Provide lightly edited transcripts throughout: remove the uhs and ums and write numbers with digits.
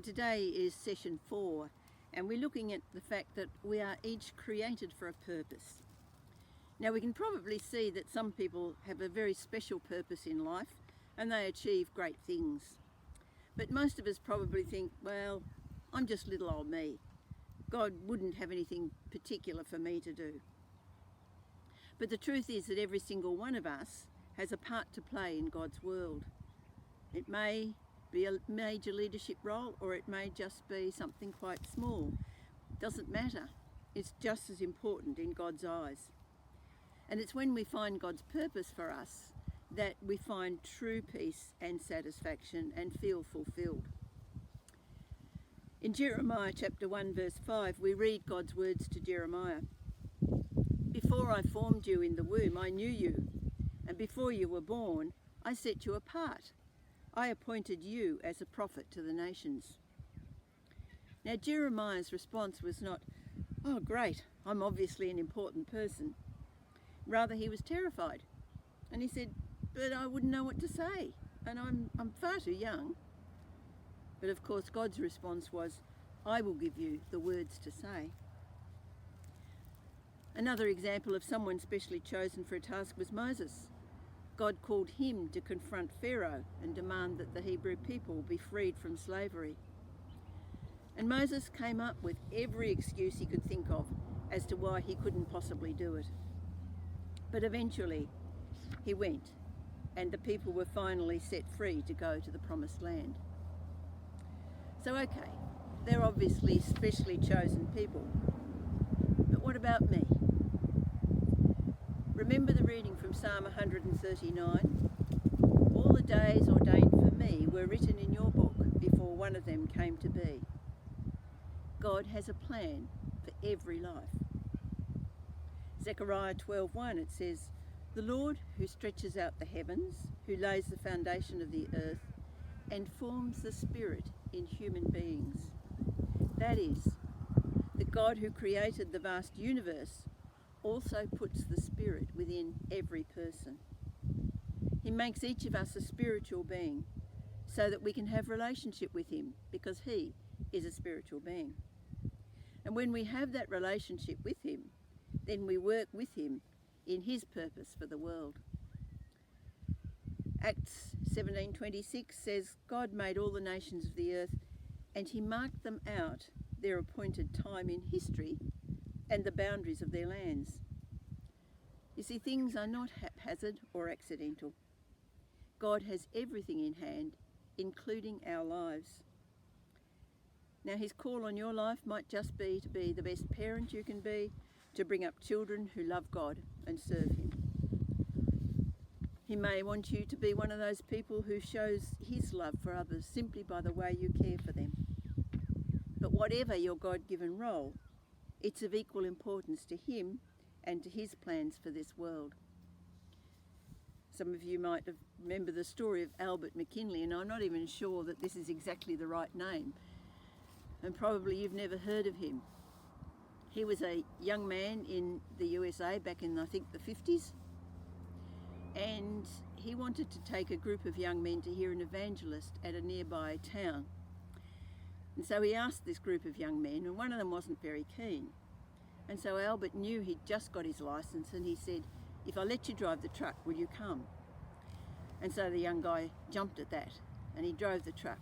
today is session 4, and we're looking at the fact that we are each created for a purpose. Now, we can probably see that some people have a very special purpose in life and they achieve great things. But most of us probably think, well, I'm just little old me. God wouldn't have anything particular for me to do. But the truth is that every single one of us has a part to play in God's world. It may be a major leadership role, or it may just be something quite small. Doesn't matter. It's just as important in God's eyes. And it's when we find God's purpose for us that we find true peace and satisfaction and feel fulfilled. In Jeremiah chapter 1 verse 5, we read God's words to Jeremiah. Before I formed you in the womb, I knew you, and before you were born, I set you apart. I appointed you as a prophet to the nations. Now, Jeremiah's response was not, oh great, I'm obviously an important person. Rather, he was terrified. And he said, but I wouldn't know what to say, and I'm far too young. But of course, God's response was, I will give you the words to say. Another example of someone specially chosen for a task was Moses. God called him to confront Pharaoh and demand that the Hebrew people be freed from slavery. And Moses came up with every excuse he could think of as to why he couldn't possibly do it. But eventually he went, and the people were finally set free to go to the promised land. So okay, they're obviously specially chosen people. But what about me? Remember the reading from Psalm 139? All the days ordained for me were written in your book before one of them came to be. God has a plan for every life. Zechariah 12:1, it says, the Lord who stretches out the heavens, who lays the foundation of the earth, and forms the spirit in human beings. That is, the God who created the vast universe also puts the spirit within every person. He makes each of us a spiritual being so that we can have relationship with him, because he is a spiritual being. And when we have that relationship with him, then we work with him in his purpose for the world. Acts 17:26 says, God made all the nations of the earth, and he marked them out their appointed time in history and the boundaries of their lands. You see, things are not haphazard or accidental. God has everything in hand, including our lives. Now, his call on your life might just be to be the best parent you can be, to bring up children who love God and serve him. He may want you to be one of those people who shows his love for others simply by the way you care for them. But whatever your God-given role, it's of equal importance to him and to his plans for this world. Some of you might remember the story of Albert McKinley, and I'm not even sure that this is exactly the right name, and probably you've never heard of him. He was a young man in the USA back in, I think, the 50s, and he wanted to take a group of young men to hear an evangelist at a nearby town. And so he asked this group of young men, and one of them wasn't very keen. And so Albert knew he'd just got his license, and he said, if I let you drive the truck, will you come? And so the young guy jumped at that, and he drove the truck.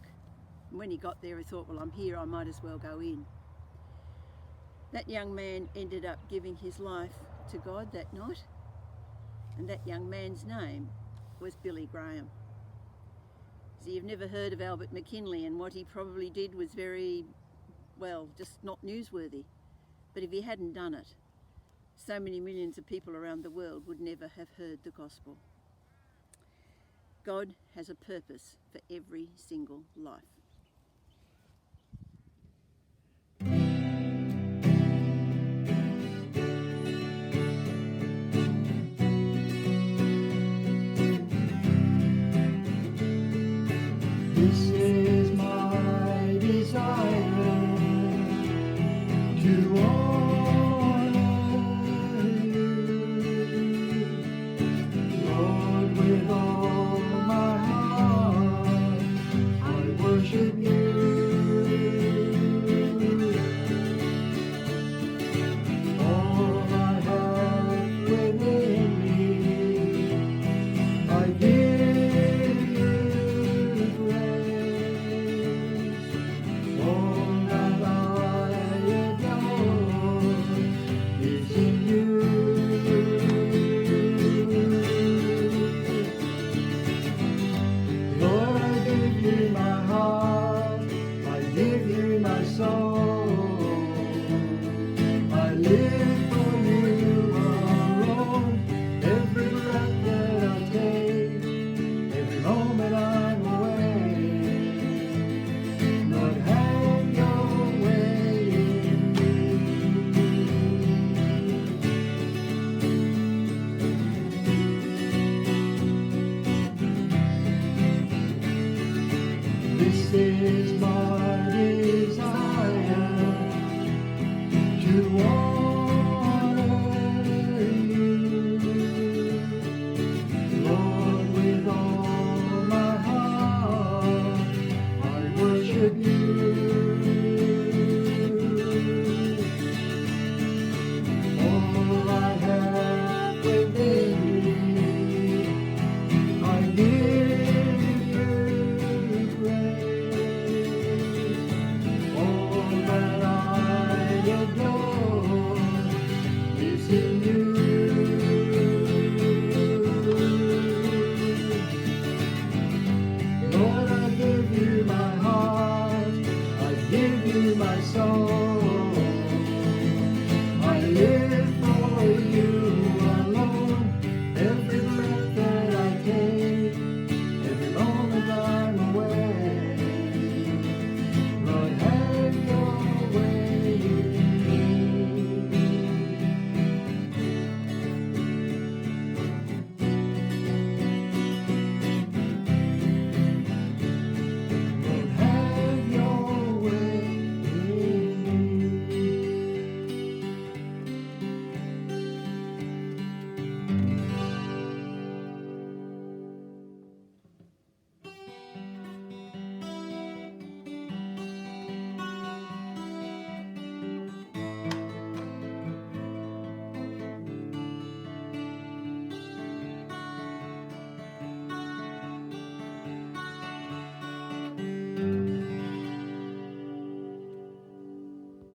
And when he got there, he thought, well, I'm here, I might as well go in. That young man ended up giving his life to God that night, and that young man's name was Billy Graham. So you've never heard of Albert McKinley, and what he probably did was very, well, just not newsworthy. But if he hadn't done it, so many millions of people around the world would never have heard the gospel. God has a purpose for every single life. This is my desire to honor you, Lord, with all my heart. I worship you. I give you praise. All that I adore is in you. Lord, I give you my heart, I give you my soul.